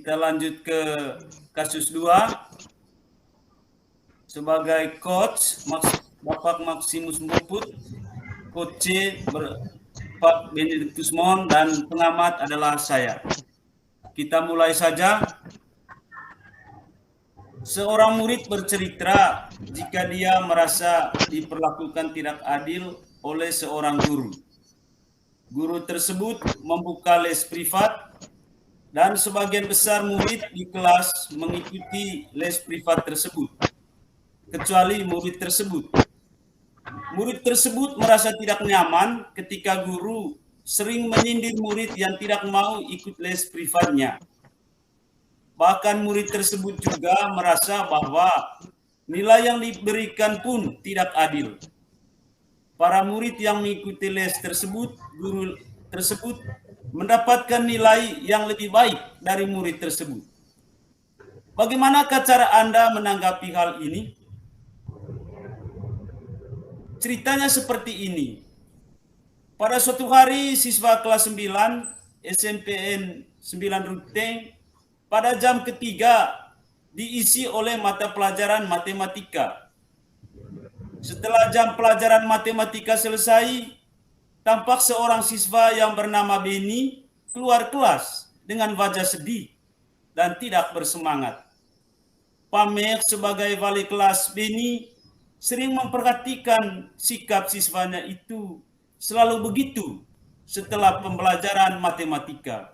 Kita lanjut ke kasus 2. Sebagai coach, Bapak Maximus Muput, Coach C, Pak Benedictus Mon, dan pengamat adalah saya. Kita mulai saja. Seorang murid bercerita jika dia merasa diperlakukan tidak adil oleh seorang guru. Guru tersebut membuka les privat dan sebagian besar murid di kelas mengikuti les privat tersebut, kecuali murid tersebut. Murid tersebut merasa tidak nyaman ketika guru sering menyindir murid yang tidak mau ikut les privatnya. Bahkan murid tersebut juga merasa bahwa nilai yang diberikan pun tidak adil. Para murid yang mengikuti les tersebut, guru tersebut mendapatkan nilai yang lebih baik dari murid tersebut. Bagaimanakah cara Anda menanggapi hal ini? Ceritanya seperti ini. Pada suatu hari siswa kelas 9 SMPN 9 Ruteng pada jam ketiga diisi oleh mata pelajaran matematika. Setelah jam pelajaran matematika selesai, tampak seorang siswa yang bernama Beni keluar kelas dengan wajah sedih dan tidak bersemangat. Pamek sebagai wali kelas Beni sering memperhatikan sikap siswanya itu selalu begitu setelah pembelajaran matematika.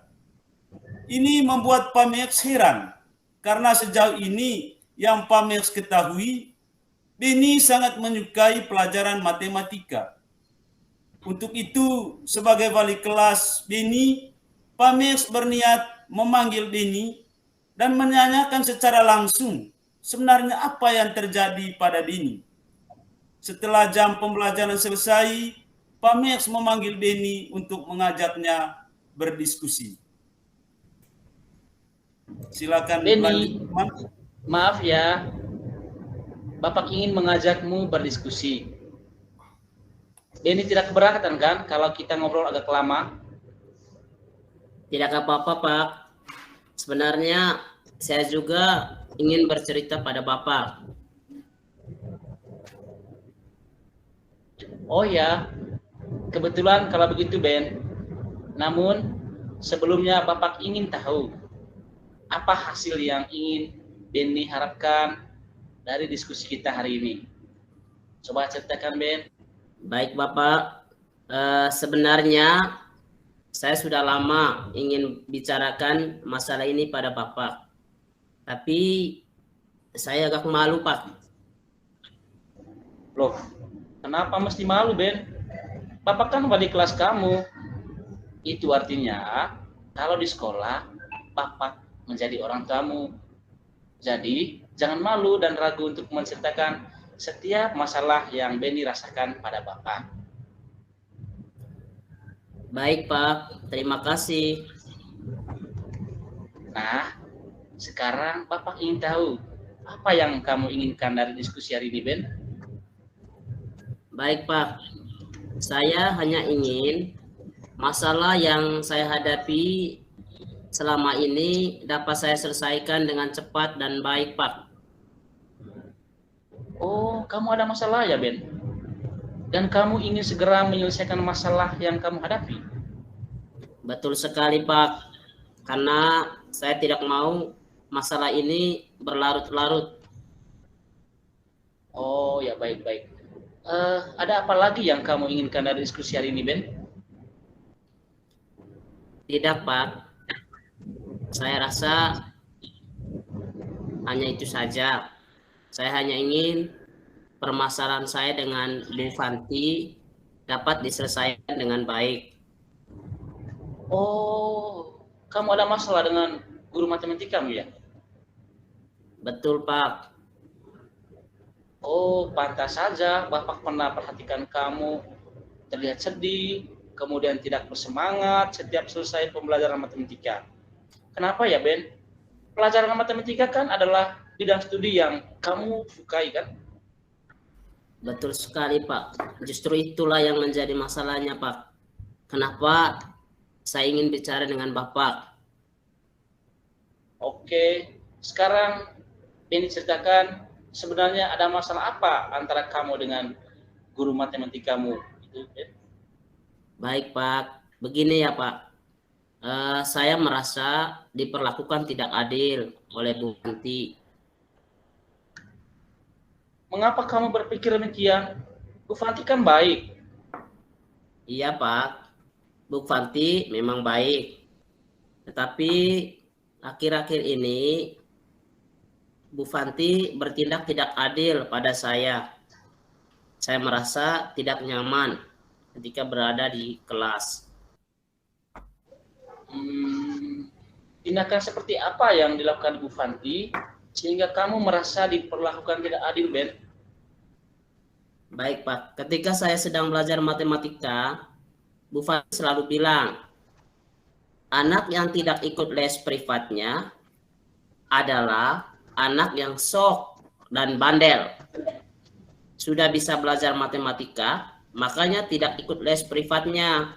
Ini membuat Pamek heran karena sejauh ini yang Pamek ketahui, Beni sangat menyukai pelajaran matematika. Untuk itu, sebagai wali kelas Beni, Pamek berniat memanggil Beni dan menanyakan secara langsung sebenarnya apa yang terjadi pada Beni. Setelah jam pembelajaran selesai, Pamek memanggil Beni untuk mengajaknya berdiskusi. Silakan Beni, maaf ya, Bapak ingin mengajakmu berdiskusi. Beni tidak keberatan kan kalau kita ngobrol agak lama? Tidak apa-apa, Pak. Sebenarnya saya juga ingin bercerita pada Bapak. Oh ya, kebetulan kalau begitu Ben. Namun sebelumnya Bapak ingin tahu apa hasil yang ingin Beni harapkan dari diskusi kita hari ini. Coba ceritakan Ben. Baik Bapak, sebenarnya saya sudah lama ingin bicarakan masalah ini pada Bapak. Tapi saya agak malu Pak. Loh, kenapa mesti malu Ben? Bapak kan wali kelas kamu. Itu artinya kalau di sekolah Bapak menjadi orang tamu. Jadi jangan malu dan ragu untuk menceritakan setiap masalah yang Beni rasakan pada Bapak. Baik Pak, terima kasih. Nah, sekarang Bapak ingin tahu apa yang kamu inginkan dari diskusi hari ini Ben? Baik Pak, saya hanya ingin masalah yang saya hadapi selama ini dapat saya selesaikan dengan cepat dan baik Pak. Oh, kamu ada masalah ya Ben? Dan kamu ingin segera menyelesaikan masalah yang kamu hadapi? Betul sekali Pak, karena saya tidak mau masalah ini berlarut-larut. Oh ya, baik-baik. Ada apa lagi yang kamu inginkan dari diskusi hari ini Ben? Tidak Pak, saya rasa hanya itu saja. Saya hanya ingin permasalahan saya dengan Bu Fanti dapat diselesaikan dengan baik. Oh, kamu ada masalah dengan guru matematikamu ya? Betul Pak. Oh, pantas saja Bapak pernah perhatikan kamu terlihat sedih, kemudian tidak bersemangat setiap selesai pembelajaran matematika. Kenapa ya Ben? Pelajaran matematika kan adalah bidang studi yang kamu sukai kan? Betul sekali Pak. Justru itulah yang menjadi masalahnya Pak. Kenapa saya ingin bicara dengan Bapak? Oke, sekarang Benny ceritakan sebenarnya ada masalah apa antara kamu dengan guru matematikamu itu, Ben? Baik Pak, begini ya Pak. Saya merasa diperlakukan tidak adil oleh Bu Fanti. Mengapa kamu berpikir demikian? Bu Fanti kan baik. Iya Pak, Bu Fanti memang baik. Tetapi akhir-akhir ini Bu Fanti bertindak tidak adil pada saya. Saya merasa tidak nyaman ketika berada di kelas. Tindakan seperti apa yang dilakukan Bu Fanti sehingga kamu merasa diperlakukan tidak adil, Ben? Baik Pak, ketika saya sedang belajar matematika, Bu Fanti selalu bilang, anak yang tidak ikut les privatnya adalah anak yang sok dan bandel. Sudah bisa belajar matematika, makanya tidak ikut les privatnya.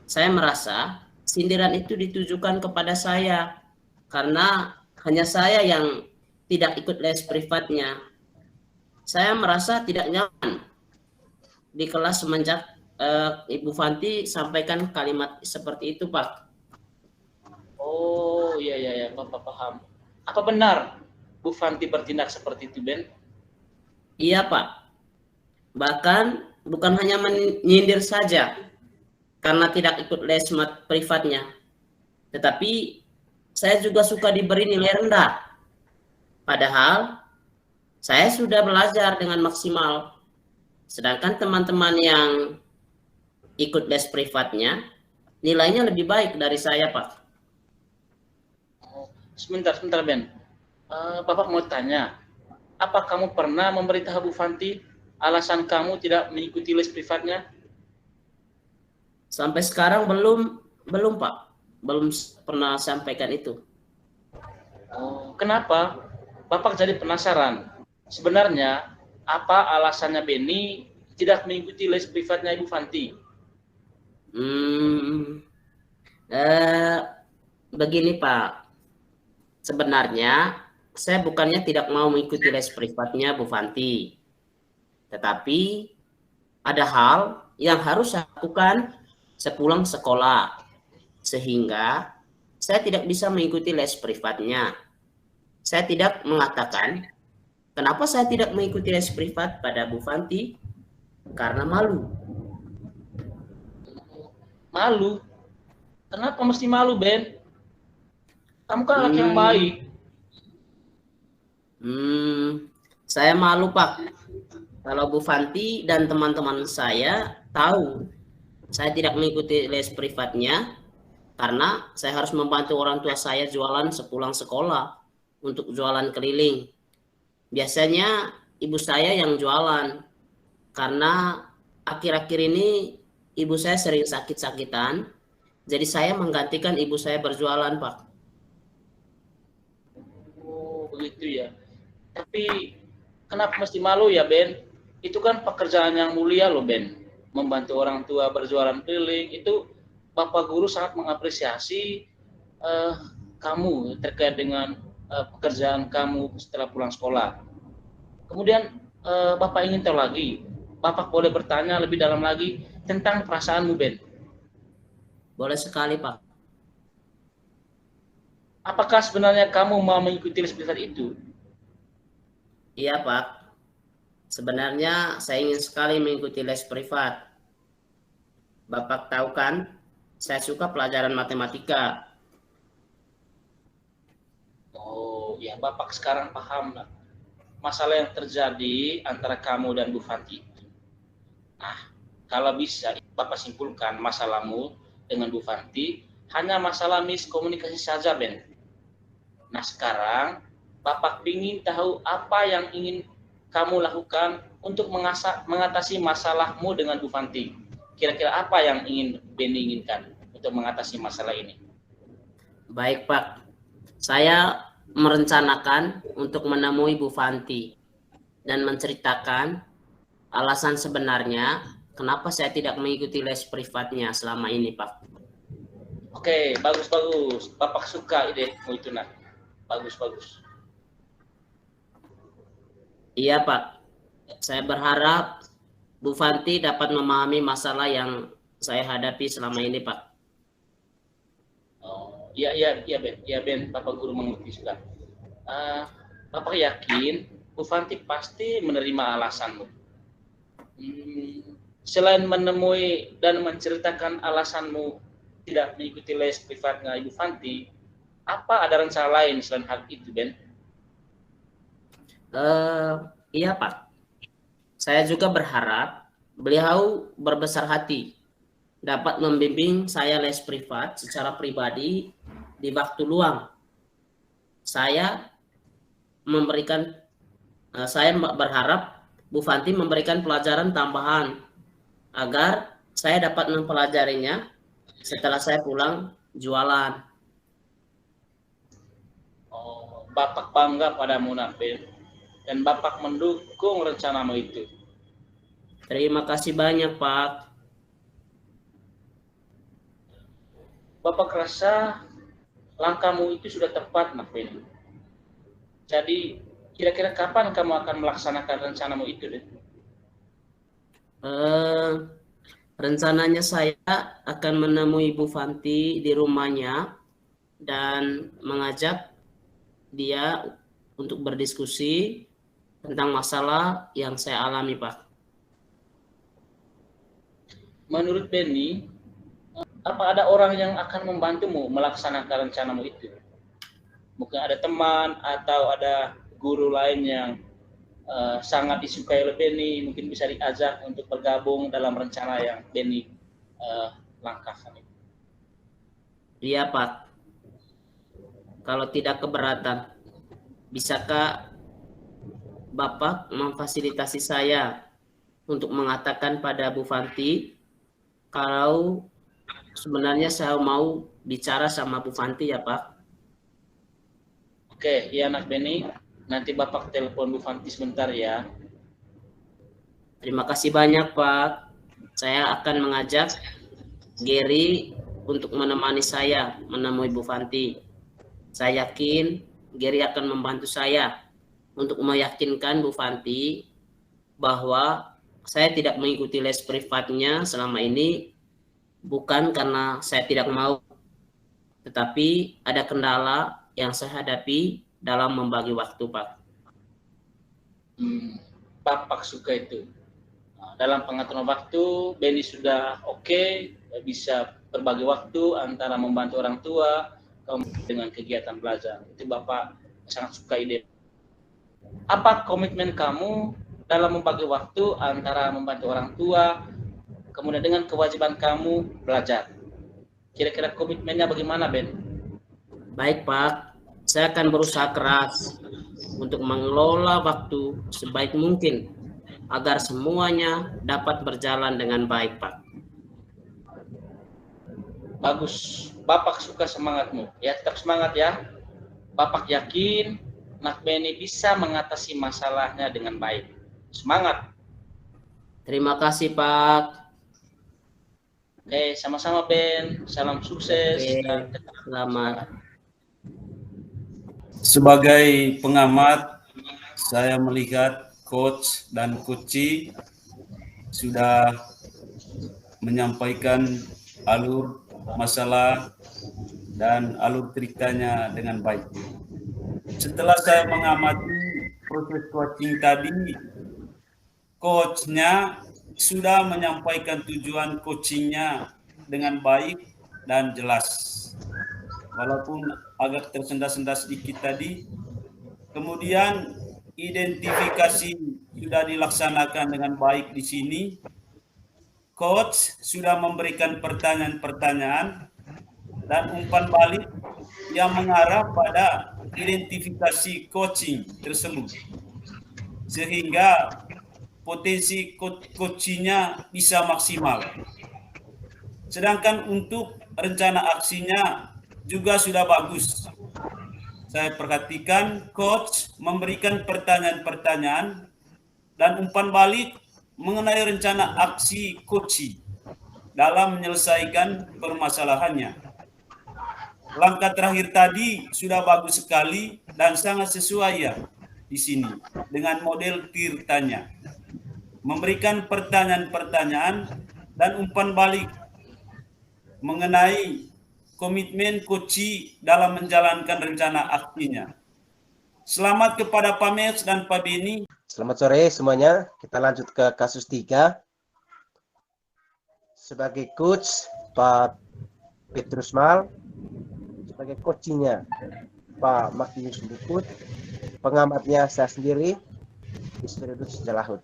Saya merasa sindiran itu ditujukan kepada saya karena hanya saya yang tidak ikut les privatnya. Saya merasa tidak nyaman di kelas semenjak Ibu Fanti sampaikan kalimat seperti itu, Pak. Oh, iya, Bapak paham. Apa benar Bu Fanti bertindak seperti itu, Ben? Iya, Pak. Bahkan bukan hanya menyindir saja karena tidak ikut les privatnya, tetapi saya juga suka diberi nilai rendah. Padahal saya sudah belajar dengan maksimal. Sedangkan teman-teman yang ikut les privatnya, nilainya lebih baik dari saya, Pak. Oh, sebentar, Ben. Bapak mau tanya, apa kamu pernah memberitahu Bu Fanti alasan kamu tidak mengikuti les privatnya? Sampai sekarang belum Pak. Belum pernah sampaikan itu. Oh, kenapa? Bapak jadi penasaran. Sebenarnya apa alasannya Benny tidak mengikuti les privatnya Ibu Fanti? Begini Pak. Sebenarnya saya bukannya tidak mau mengikuti les privatnya Bu Fanti. Tetapi ada hal yang harus saya lakukan sepulang sekolah, sehingga saya tidak bisa mengikuti les privatnya. Saya tidak mengatakan kenapa saya tidak mengikuti les privat pada Bu Fanti, karena malu. Malu? Kenapa mesti malu, Ben? Kamu kan anak yang baik. Saya malu, Pak. Kalau Bu Fanti dan teman-teman saya tahu saya tidak mengikuti les privatnya karena saya harus membantu orang tua saya jualan sepulang sekolah untuk jualan keliling. Biasanya ibu saya yang jualan karena akhir-akhir ini ibu saya sering sakit-sakitan, jadi saya menggantikan ibu saya berjualan, Pak. Oh, begitu ya. Tapi kenapa mesti malu ya, Ben? Itu kan pekerjaan yang mulia loh, Ben. Membantu orang tua berjualan keliling, itu Bapak Guru sangat mengapresiasi kamu terkait dengan pekerjaan kamu setelah pulang sekolah. Kemudian Bapak ingin tahu lagi, Bapak boleh bertanya lebih dalam lagi tentang perasaanmu, Ben? Boleh sekali, Pak. Apakah sebenarnya kamu mau mengikuti les privat itu? Iya, Pak. Sebenarnya saya ingin sekali mengikuti les privat. Bapak tahu kan, saya suka pelajaran matematika. Oh, ya Bapak sekarang paham masalah yang terjadi antara kamu dan Bu Fanti. Nah, kalau bisa Bapak simpulkan masalahmu dengan Bu Fanti hanya masalah miskomunikasi saja, Ben. Nah, sekarang Bapak ingin tahu apa yang ingin kamu lakukan untuk mengatasi masalahmu dengan Bu Fanti. Kira-kira apa yang ingin Benny inginkan untuk mengatasi masalah ini? Baik, Pak. Saya merencanakan untuk menemui Bu Fanti dan menceritakan alasan sebenarnya kenapa saya tidak mengikuti les privatnya selama ini, Pak. Oke, bagus. Bapak suka ide itu, nah. Bagus. Iya Pak, saya berharap Bu Fanti dapat memahami masalah yang saya hadapi selama ini Pak. Oh, iya Ben, Bapak guru mengerti sudah. Bapak yakin Bu Fanti pasti menerima alasanmu. Selain menemui dan menceritakan alasanmu tidak mengikuti les privatnya Ibu Fanti, apa ada rencana lain selain hal itu, Ben? Iya Pak, saya juga berharap beliau berbesar hati dapat membimbing saya les privat secara pribadi di waktu luang. Saya berharap Bu Fanti memberikan pelajaran tambahan agar saya dapat mempelajarinya setelah saya pulang jualan. Oh, Bapak bangga padamu, Ben, dan Bapak mendukung rencanamu itu. Terima kasih banyak, Pak. Bapak rasa langkahmu itu sudah tepat, Ben. Jadi, kira-kira kapan kamu akan melaksanakan rencanamu itu, Ben? Rencananya saya akan menemui Bu Fanti di rumahnya dan mengajak dia untuk berdiskusi tentang masalah yang saya alami, Pak. Menurut Benny, apa ada orang yang akan membantumu melaksanakan rencanamu itu? Mungkin ada teman atau ada guru lain yang sangat disukai oleh Benny, mungkin bisa diajak untuk bergabung dalam rencana yang Benny langkahkan itu. Iya, Pak. Kalau tidak keberatan, bisakah Bapak memfasilitasi saya untuk mengatakan pada Bu Fanti kalau sebenarnya saya mau bicara sama Bu Fanti ya, Pak? Oke, ya anak Benny. Nanti Bapak telepon Bu Fanti sebentar ya. Terima kasih banyak, Pak. Saya akan mengajak Gary untuk menemani saya menemui Bu Fanti. Saya yakin Gary akan membantu saya untuk meyakinkan Bu Fanti bahwa saya tidak mengikuti les privatnya selama ini bukan karena saya tidak mau, tetapi ada kendala yang saya hadapi dalam membagi waktu, Pak. Bapak suka itu. Dalam pengaturan waktu, Benny sudah oke, bisa berbagi waktu antara membantu orang tua dengan kegiatan belajar. Itu Bapak sangat suka ide. Apa komitmen kamu dalam membagi waktu antara membantu orang tua, kemudian dengan kewajiban kamu belajar? Kira-kira komitmennya bagaimana, Ben? Baik, Pak. Saya akan berusaha keras untuk mengelola waktu sebaik mungkin agar semuanya dapat berjalan dengan baik, Pak. Bagus. Bapak suka semangatmu. Ya, tetap semangat ya. Bapak yakin Nak Benny bisa mengatasi masalahnya dengan baik. Semangat. Terima kasih, Pak. Oke, sama-sama Ben. Salam sukses. Oke, selamat. Sebagai pengamat, saya melihat coach dan coachi sudah menyampaikan alur masalah dan alur ceritanya dengan baik. Setelah saya mengamati proses coaching tadi, coachnya sudah menyampaikan tujuan coachingnya dengan baik dan jelas. Walaupun agak tersendat-sendat sedikit tadi, kemudian identifikasi sudah dilaksanakan dengan baik di sini. Coach sudah memberikan pertanyaan-pertanyaan dan umpan balik yang mengarah pada identifikasi coaching tersebut, sehingga potensi coachingnya bisa maksimal. Sedangkan untuk rencana aksinya juga sudah bagus. Saya perhatikan coach memberikan pertanyaan-pertanyaan dan umpan balik mengenai rencana aksi coaching dalam menyelesaikan permasalahannya. Langkah terakhir tadi sudah bagus sekali dan sangat sesuai ya di sini dengan model tir tanya. Memberikan pertanyaan-pertanyaan dan umpan balik mengenai komitmen Koci dalam menjalankan rencana aksinya. Selamat kepada Pak Meks dan Pak Beni. Selamat sore semuanya. Kita lanjut ke kasus 3. Sebagai coach Pak Petrus Mal, sebagai coachingnya Pak Makius Bukut, pengamatnya saya sendiri, Isfirudus Jalahut.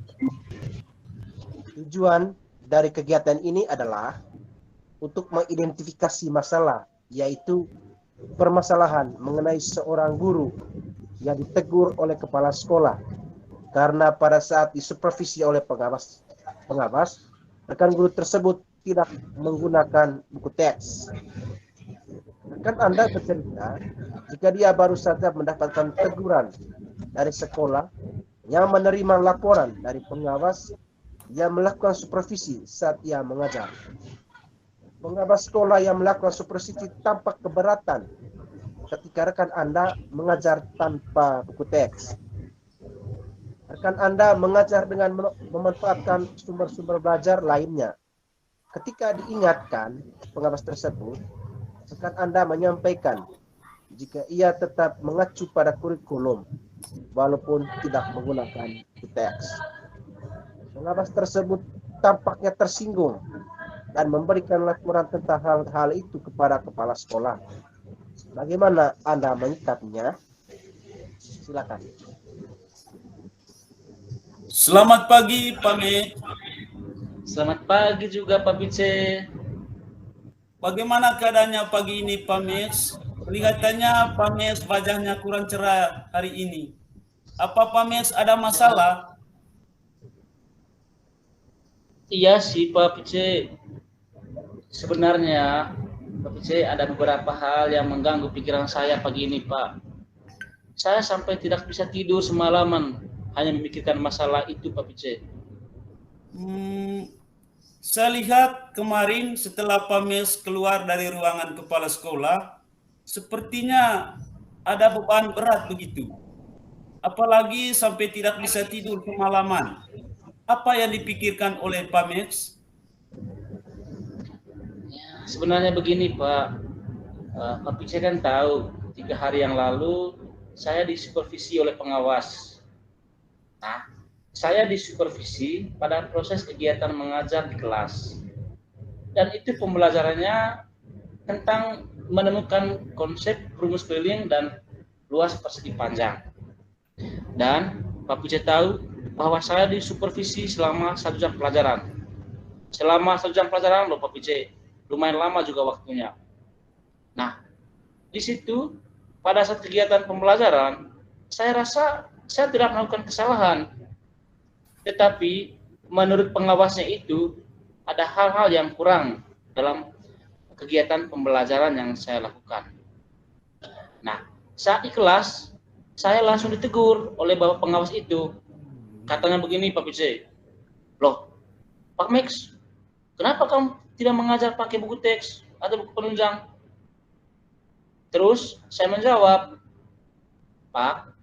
Tujuan dari kegiatan ini adalah untuk mengidentifikasi masalah, yaitu permasalahan mengenai seorang guru yang ditegur oleh kepala sekolah karena pada saat disupervisi oleh pengawas, rekan guru tersebut tidak menggunakan buku teks. Rekan Anda bercerita jika dia baru saja mendapatkan teguran dari sekolah yang menerima laporan dari pengawas yang melakukan supervisi saat ia mengajar. Pengawas sekolah yang melakukan supervisi tampak keberatan ketika rekan Anda mengajar tanpa buku teks. Rekan Anda mengajar dengan memanfaatkan sumber-sumber belajar lainnya. Ketika diingatkan pengawas tersebut, rekan Anda menyampaikan jika ia tetap mengacu pada kurikulum walaupun tidak menggunakan buku teks. Pengawas tersebut tampaknya tersinggung dan memberikan laporan tentang hal itu kepada kepala sekolah. Bagaimana Anda menyikapinya? Silakan. Selamat pagi Pak Meks. Selamat pagi juga Pak Pice. Bagaimana keadaannya pagi ini Pak Meks? Kelihatannya Pak Meks wajahnya kurang cerah hari ini. Apa Pak Meks ada masalah? Iya sih Pak Pice. Sebenarnya Pak Pice ada beberapa hal yang mengganggu pikiran saya pagi ini Pak. Saya sampai tidak bisa tidur semalaman hanya memikirkan masalah itu Pak Pice. Saya lihat kemarin setelah Pak Meks keluar dari ruangan kepala sekolah, sepertinya ada beban berat begitu. Apalagi sampai tidak bisa tidur semalaman. Apa yang dipikirkan oleh Pak Meks? Sebenarnya begini Pak, Pak Pice kan tahu 3 hari yang lalu saya disupervisi oleh pengawas. Nah, saya disupervisi pada proses kegiatan mengajar di kelas. Dan itu pembelajarannya tentang menemukan konsep rumus keliling dan luas persegi panjang. Dan Pak Pice tahu bahwa saya disupervisi selama 1 jam pelajaran. Selama 1 jam pelajaran loh Pak Pice, lumayan lama juga waktunya. Nah, di situ pada saat kegiatan pembelajaran, saya rasa saya tidak melakukan kesalahan. Tetapi menurut pengawasnya itu ada hal-hal yang kurang dalam kegiatan pembelajaran yang saya lakukan. Nah, saat di kelas, saya langsung ditegur oleh bapak pengawas itu. Katanya begini Pak Pice, loh Pak Meks, kenapa kamu tidak mengajar pakai buku teks atau buku penunjang? Terus saya menjawab, Pak,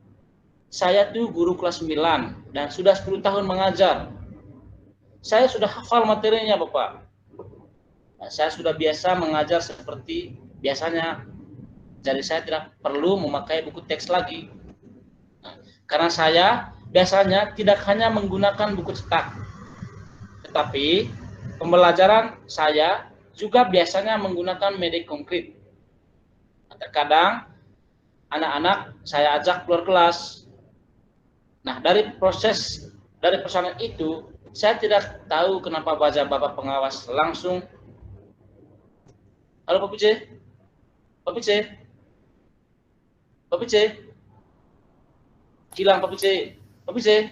saya tuh guru kelas 9 dan sudah 10 tahun mengajar. Saya sudah hafal materinya Bapak. Nah, saya sudah biasa mengajar seperti biasanya. Jadi saya tidak perlu memakai buku teks lagi. Nah, karena saya biasanya tidak hanya menggunakan buku cetak, tetapi pembelajaran saya juga biasanya menggunakan media konkret. Terkadang anak-anak saya ajak keluar kelas. Nah, dari persoalan itu, saya tidak tahu kenapa wajah bapak pengawas langsung. Halo Pak Pice? Pak Pice? Pak Pice? Hilang Pak Pice? Pak Pice?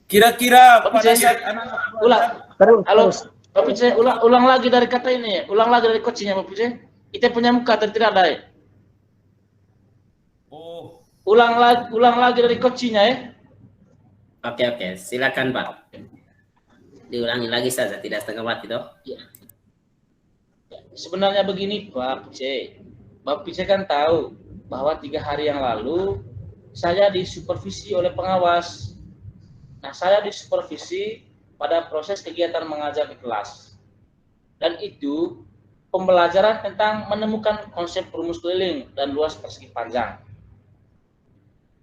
Kira-kira Pak pada Pice? saat anak-anak Ulang. Terus. Halo Pak Pice, ulang lagi dari kata ini. Ulang lagi dari coachingnya Pak Pice. Itu punya muka tidak ada ya? Oh, Ulang lagi dari coachingnya ya. Oke, silakan Pak. Diulangi lagi saja, tidak setengah mati toh. Ya. Sebenarnya begini Pak Pice. Bapak Pice kan tahu bahwa 3 hari yang lalu saya disupervisi oleh pengawas. Nah, saya disupervisi pada proses kegiatan mengajar di kelas. Dan itu pembelajaran tentang menemukan konsep rumus keliling dan luas persegi panjang.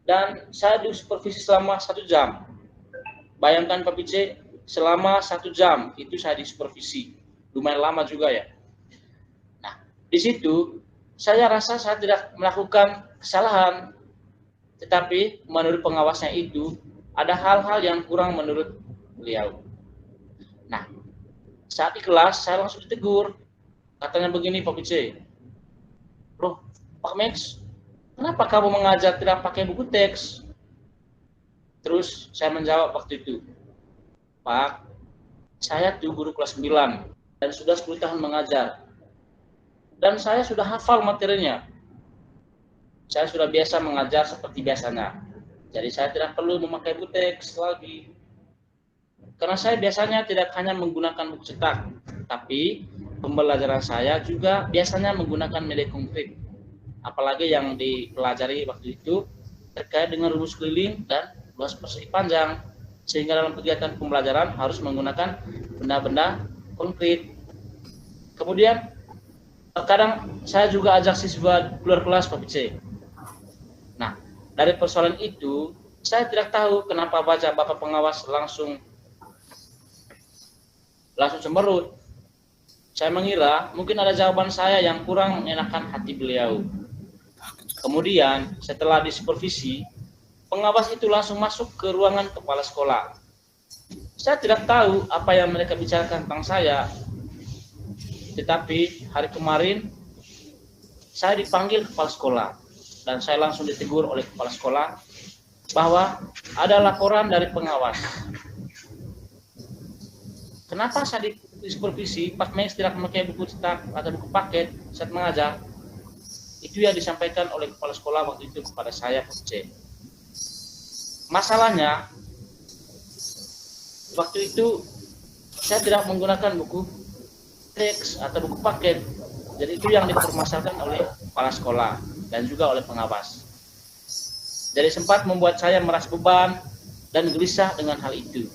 Dan saya disupervisi selama 1 jam. Bayangkan Pak Pice, selama 1 jam itu saya disupervisi. Lumayan lama juga ya. Nah, di situ saya rasa saya tidak melakukan kesalahan, tetapi menurut pengawasnya itu ada hal-hal yang kurang menurut beliau. Nah, saat di kelas saya langsung ditegur. Katanya begini Pak Pice, "Loh, Pak Max, kenapa kamu mengajar tidak pakai buku teks?" Terus saya menjawab waktu itu, "Pak, saya tuh guru kelas 9 dan sudah 10 tahun mengajar. Dan saya sudah hafal materinya. Saya sudah biasa mengajar seperti biasanya. Jadi saya tidak perlu memakai buku teks lagi. Karena saya biasanya tidak hanya menggunakan buku cetak, tapi pembelajaran saya juga biasanya menggunakan media konkret. Apalagi yang dipelajari waktu itu terkait dengan rumus keliling dan luas persegi panjang. Sehingga dalam kegiatan pembelajaran harus menggunakan benda-benda konkret. Kemudian kadang saya juga ajak siswa keluar kelas Pak Pice. Nah, dari persoalan itu saya tidak tahu kenapa Bapak pengawas langsung cemberut. Saya mengira mungkin ada jawaban saya yang kurang mengenakan hati beliau. Kemudian setelah disupervisi, pengawas itu langsung masuk ke ruangan kepala sekolah. Saya tidak tahu apa yang mereka bicarakan tentang saya. Tetapi hari kemarin saya dipanggil kepala sekolah dan saya langsung ditegur oleh kepala sekolah bahwa ada laporan dari pengawas. Kenapa saya disupervisi Pak Max tidak memakai buku cetak atau buku paket saat mengajar? Itu yang disampaikan oleh kepala sekolah waktu itu kepada saya, Pak C. Masalahnya waktu itu saya tidak menggunakan buku teks atau buku paket. Jadi itu yang dipermasalahkan oleh kepala sekolah dan juga oleh pengawas. Jadi sempat membuat saya merasa beban dan gelisah dengan hal itu.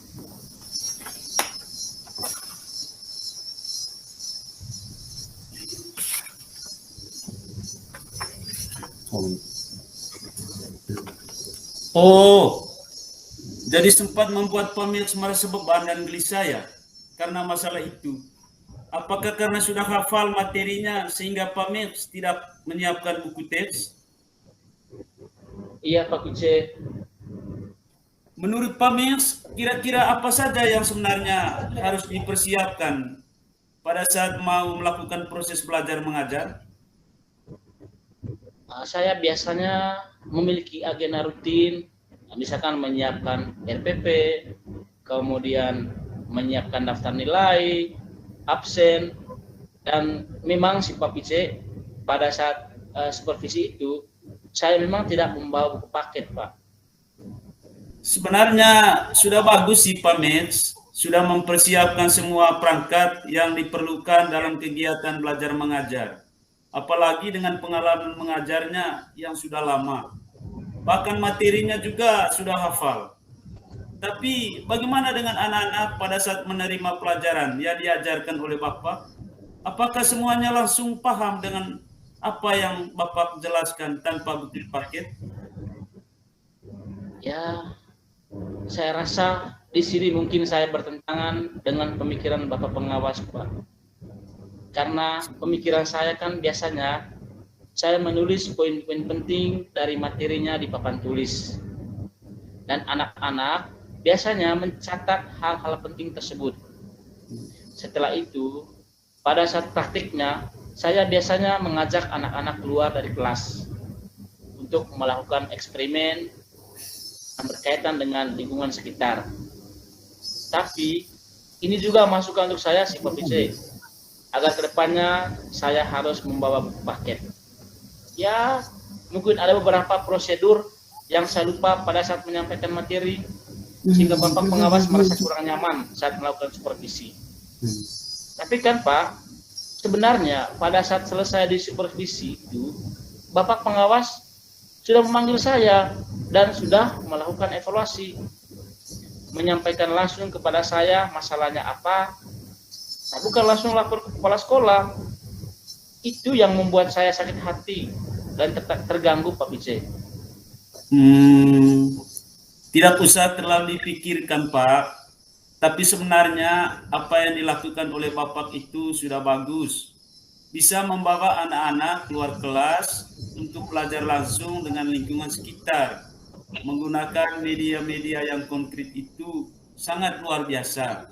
Oh, jadi sempat membuat Pak Max merasa beban dan gelisah ya karena masalah itu. Apakah karena sudah hafal materinya sehingga Pak Max tidak menyiapkan buku teks? Iya Pak Pice. Menurut Pak Max, kira-kira apa saja yang sebenarnya harus dipersiapkan pada saat mau melakukan proses belajar mengajar? Saya biasanya memiliki agenda rutin, misalkan menyiapkan RPP, kemudian menyiapkan daftar nilai, absen, dan memang si Pak Pice pada saat supervisi itu saya memang tidak membawa buku paket, Pak. Sebenarnya sudah bagus sih Pak Max, sudah mempersiapkan semua perangkat yang diperlukan dalam kegiatan belajar mengajar. Apalagi dengan pengalaman mengajarnya yang sudah lama. Bahkan materinya juga sudah hafal. Tapi bagaimana dengan anak-anak pada saat menerima pelajaran yang diajarkan oleh Bapak? Apakah semuanya langsung paham dengan apa yang Bapak jelaskan tanpa buku paket? Ya, saya rasa di sini mungkin saya bertentangan dengan pemikiran Bapak pengawas, Pak. Karena pemikiran saya kan biasanya saya menulis poin-poin penting dari materinya di papan tulis. Dan anak-anak biasanya mencatat hal-hal penting tersebut. Setelah itu, pada saat praktiknya, saya biasanya mengajak anak-anak keluar dari kelas untuk melakukan eksperimen yang berkaitan dengan lingkungan sekitar. Tapi ini juga masukan untuk saya si Pak Pice, agar kedepannya saya harus membawa buku paket. Ya, mungkin ada beberapa prosedur yang saya lupa pada saat menyampaikan materi, sehingga Bapak pengawas merasa kurang nyaman saat melakukan supervisi. Tapi kan Pak, sebenarnya pada saat selesai di supervisi itu, Bapak pengawas sudah memanggil saya dan sudah melakukan evaluasi, menyampaikan langsung kepada saya masalahnya apa. Nah, bukan langsung lapor ke kepala sekolah. Itu yang membuat saya sakit hati dan terganggu, Pak Pice. Tidak usah terlalu dipikirkan, Pak. Tapi sebenarnya apa yang dilakukan oleh Bapak itu sudah bagus. Bisa membawa anak-anak keluar kelas untuk belajar langsung dengan lingkungan sekitar. Menggunakan media-media yang konkret itu sangat luar biasa.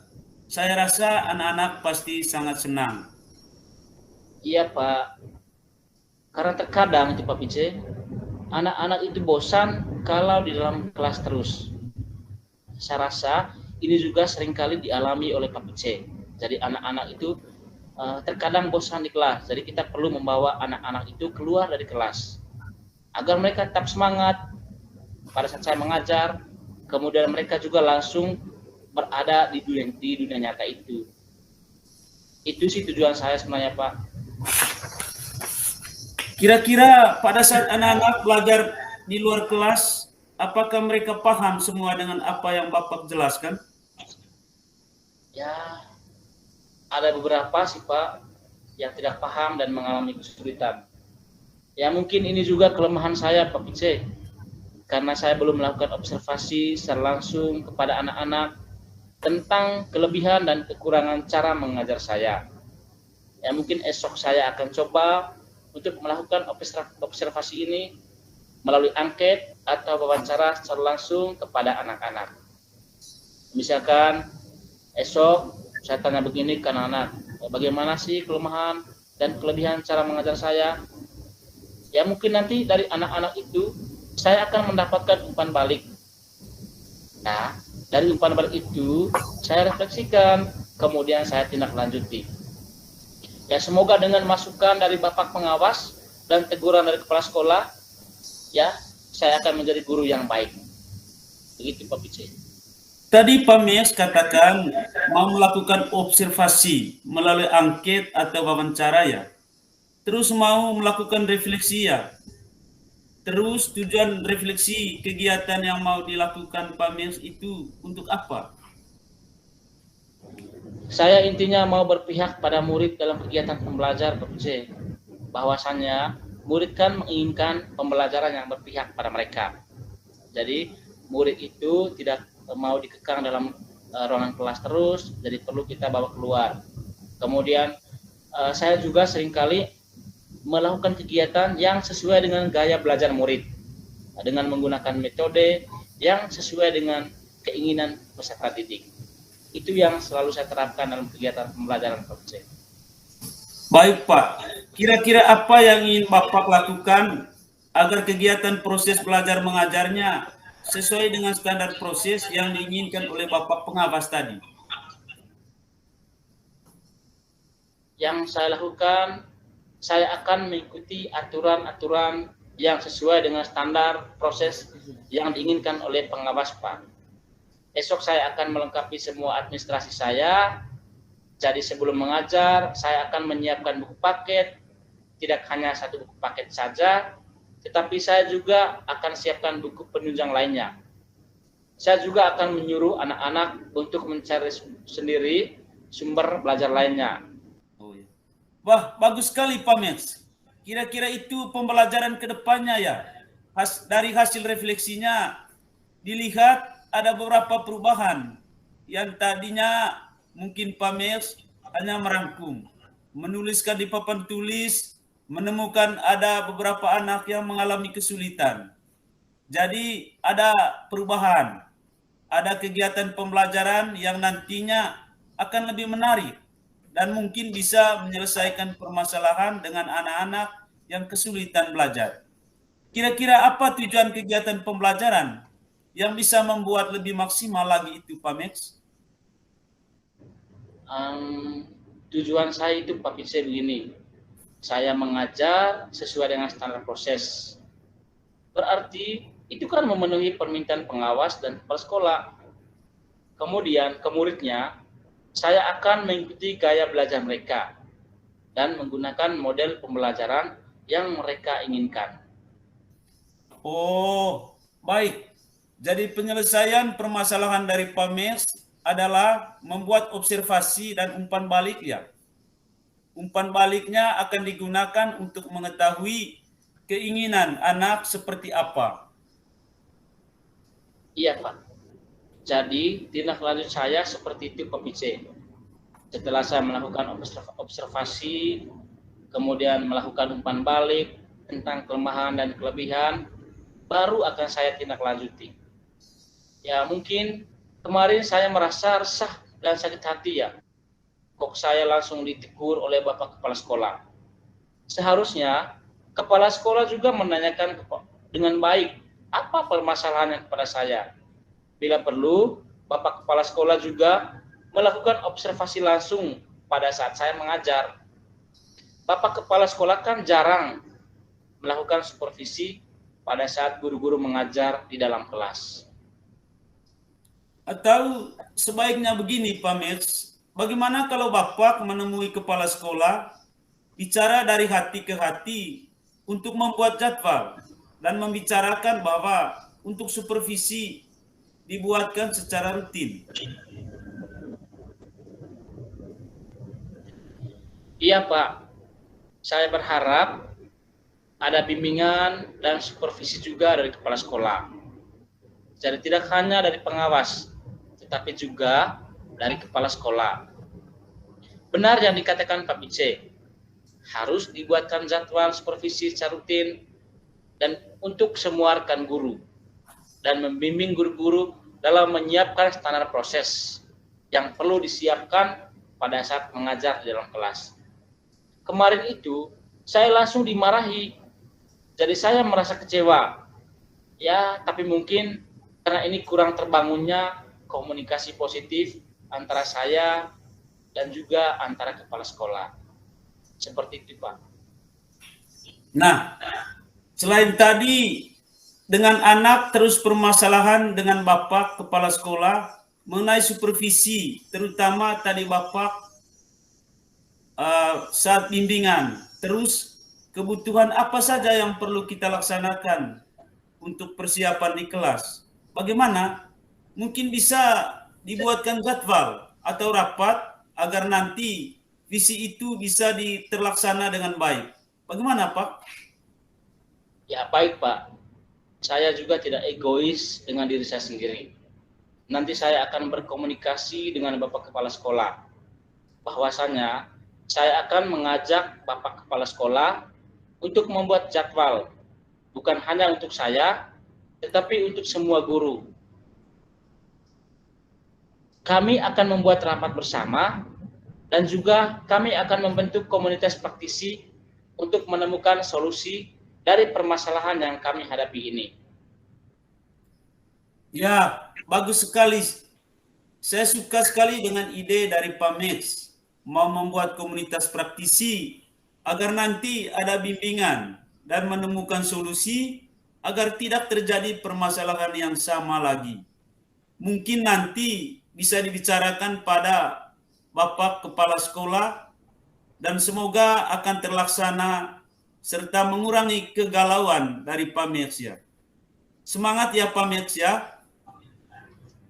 Saya rasa anak-anak pasti sangat senang. Iya, Pak. Karena terkadang itu, Pak Pice, anak-anak itu bosan kalau di dalam kelas terus. Saya rasa ini juga seringkali dialami oleh Pak Pice. Jadi anak-anak itu terkadang bosan di kelas. Jadi kita perlu membawa anak-anak itu keluar dari kelas agar mereka tetap semangat pada saat saya mengajar. Kemudian mereka juga langsung berada di dunia nyata itu. Itu sih tujuan saya sebenarnya, Pak. Kira-kira pada saat anak-anak belajar di luar kelas, apakah mereka paham semua dengan apa yang Bapak jelaskan? Ya, ada beberapa sih, Pak, yang tidak paham dan mengalami kesulitan. Ya, mungkin ini juga kelemahan saya, Pak Pice, karena saya belum melakukan observasi secara langsung kepada anak-anak tentang kelebihan dan kekurangan cara mengajar saya. Ya, mungkin esok saya akan coba untuk melakukan observasi ini melalui angket atau wawancara secara langsung kepada anak-anak. Misalkan esok saya tanya begini ke anak-anak, bagaimana sih kelemahan dan kelebihan cara mengajar saya? Ya, mungkin nanti dari anak-anak itu saya akan mendapatkan umpan balik. Nah, dari umpan balik itu saya refleksikan, kemudian saya tindak lanjuti. Ya, semoga dengan masukan dari Bapak pengawas dan teguran dari kepala sekolah, ya, saya akan menjadi guru yang baik. Begitu, Pak Pice. Tadi Pak Mes katakan mau melakukan observasi melalui angket atau wawancara ya. Terus mau melakukan refleksi ya. Terus tujuan refleksi kegiatan yang mau dilakukan Pak Mes itu untuk apa? Saya intinya mau berpihak pada murid dalam kegiatan pembelajar, Pak Pice. Bahwasannya murid kan menginginkan pembelajaran yang berpihak pada mereka. Jadi murid itu tidak mau dikekang dalam ruangan kelas terus, jadi perlu kita bawa keluar. Kemudian saya juga seringkali melakukan kegiatan yang sesuai dengan gaya belajar murid, dengan menggunakan metode yang sesuai dengan keinginan peserta didik. Itu yang selalu saya terapkan dalam kegiatan pembelajaran, Pak Pice. Baik Pak, kira-kira apa yang ingin Bapak lakukan agar kegiatan proses belajar mengajarnya sesuai dengan standar proses yang diinginkan oleh Bapak pengawas tadi? Yang saya lakukan, saya akan mengikuti aturan-aturan yang sesuai dengan standar proses yang diinginkan oleh pengawas, Pak. Esok saya akan melengkapi semua administrasi saya. Jadi sebelum mengajar, saya akan menyiapkan buku paket, tidak hanya satu buku paket saja, tetapi saya juga akan siapkan buku penunjang lainnya. Saya juga akan menyuruh anak-anak untuk mencari sendiri sumber belajar lainnya. Oh, ya. Wah, bagus sekali Pak Mes. Kira-kira itu pembelajaran ke depannya ya. Dari hasil refleksinya dilihat ada beberapa perubahan yang tadinya mungkin Pak Mes hanya merangkum, menuliskan di papan tulis, menemukan ada beberapa anak yang mengalami kesulitan. Jadi ada perubahan, ada kegiatan pembelajaran yang nantinya akan lebih menarik dan mungkin bisa menyelesaikan permasalahan dengan anak-anak yang kesulitan belajar. Kira-kira apa tujuan kegiatan pembelajaran yang bisa membuat lebih maksimal lagi itu, Pak Mes? Tujuan saya itu, Pak Pice, begini. Saya mengajar sesuai dengan standar proses. Berarti itu kan memenuhi permintaan pengawas dan kepala sekolah. Kemudian ke muridnya, saya akan mengikuti gaya belajar mereka. dan menggunakan model pembelajaran yang mereka inginkan. Oh, baik. Jadi penyelesaian permasalahan dari PAMES adalah membuat observasi dan umpan balik ya. Umpan baliknya akan digunakan untuk mengetahui keinginan anak seperti apa. Iya, Pak. Jadi, tindak lanjut saya seperti itu, Pak Pice. Setelah saya melakukan observasi, kemudian melakukan umpan balik tentang kelemahan dan kelebihan, baru akan saya tindak lanjuti. Ya, mungkin kemarin saya merasa resah dan sakit hati ya. Kok saya langsung ditegur oleh Bapak Kepala Sekolah. Seharusnya Kepala Sekolah juga menanyakan dengan baik apa permasalahannya kepada saya. Bila perlu, Bapak Kepala Sekolah juga melakukan observasi langsung pada saat saya mengajar. Bapak Kepala Sekolah kan jarang melakukan supervisi pada saat guru-guru mengajar di dalam kelas. Atau sebaiknya begini Pak Mets, bagaimana kalau Bapak menemui kepala sekolah, bicara dari hati ke hati untuk membuat jadwal dan membicarakan bahwa untuk supervisi dibuatkan secara rutin. Iya Pak, saya berharap ada bimbingan dan supervisi juga dari kepala sekolah. Jadi tidak hanya dari pengawas, tetapi juga dari kepala sekolah. Benar yang dikatakan Pak Pice, harus dibuatkan jadwal supervisi secara rutin dan untuk semua rekan guru dan membimbing guru-guru dalam menyiapkan standar proses yang perlu disiapkan pada saat mengajar di dalam kelas. Kemarin itu saya langsung dimarahi, jadi saya merasa kecewa. Ya, tapi mungkin karena ini kurang terbangunnya komunikasi positif antara saya dan juga antara kepala sekolah. Seperti itu, Pak. Nah, selain tadi dengan anak terus permasalahan dengan Bapak Kepala Sekolah mengenai supervisi, terutama tadi Bapak saat bimbingan, terus kebutuhan apa saja yang perlu kita laksanakan untuk persiapan di kelas. Bagaimana? Mungkin bisa dibuatkan jadwal atau rapat agar nanti visi itu bisa terlaksana dengan baik. Bagaimana, Pak? Ya, baik, Pak. Saya juga tidak egois dengan diri saya sendiri. Nanti saya akan berkomunikasi dengan Bapak Kepala Sekolah. Bahwasanya saya akan mengajak Bapak Kepala Sekolah untuk membuat jadwal. Bukan hanya untuk saya, tetapi untuk semua guru. Kami akan membuat rapat bersama dan juga kami akan membentuk komunitas praktisi untuk menemukan solusi dari permasalahan yang kami hadapi ini. Ya, bagus sekali. Saya suka sekali dengan ide dari Pak Mets, mau membuat komunitas praktisi agar nanti ada bimbingan dan menemukan solusi agar tidak terjadi permasalahan yang sama lagi. Mungkin nanti bisa dibicarakan pada Bapak Kepala Sekolah dan semoga akan terlaksana serta mengurangi kegalauan dari Pak Mets ya. Semangat ya Pak Mets ya.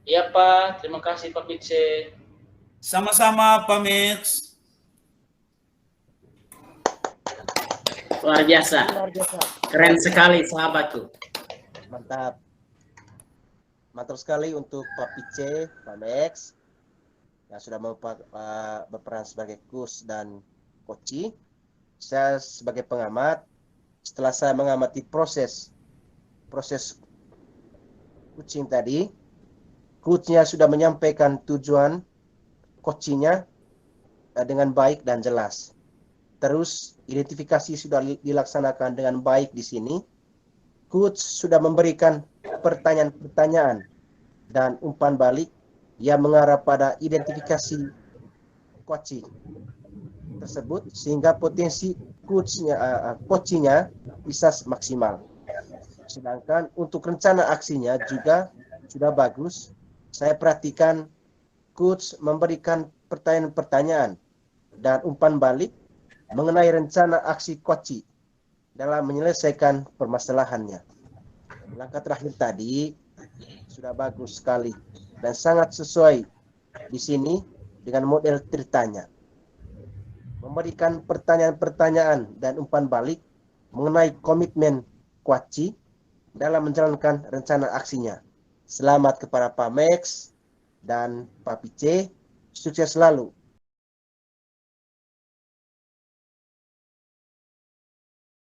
Iya Pak, terima kasih Pak Pice. Sama-sama Pak Mets. Luar biasa. Luar biasa. Keren sekali sahabatku. Mantap. Mantap sekali untuk Pak Pice, Pak Max yang sudah berperan sebagai coach dan coach. Saya sebagai pengamat, setelah saya mengamati proses coaching tadi, coachnya sudah menyampaikan tujuan coachingnya dengan baik dan jelas. Terus identifikasi sudah dilaksanakan dengan baik di sini. Coach sudah memberikan pertanyaan-pertanyaan dan umpan balik yang mengarah pada identifikasi coaching tersebut sehingga potensi coachingnya bisa maksimal. Sedangkan untuk rencana aksinya juga sudah bagus. Saya perhatikan coach memberikan pertanyaan-pertanyaan dan umpan balik mengenai rencana aksi Kwaci dalam menyelesaikan permasalahannya. Langkah terakhir tadi sudah bagus sekali dan sangat sesuai di sini dengan model ceritanya. Memberikan pertanyaan-pertanyaan dan umpan balik mengenai komitmen Kwaci dalam menjalankan rencana aksinya. Selamat kepada Pak Max dan Pak Pice, sukses selalu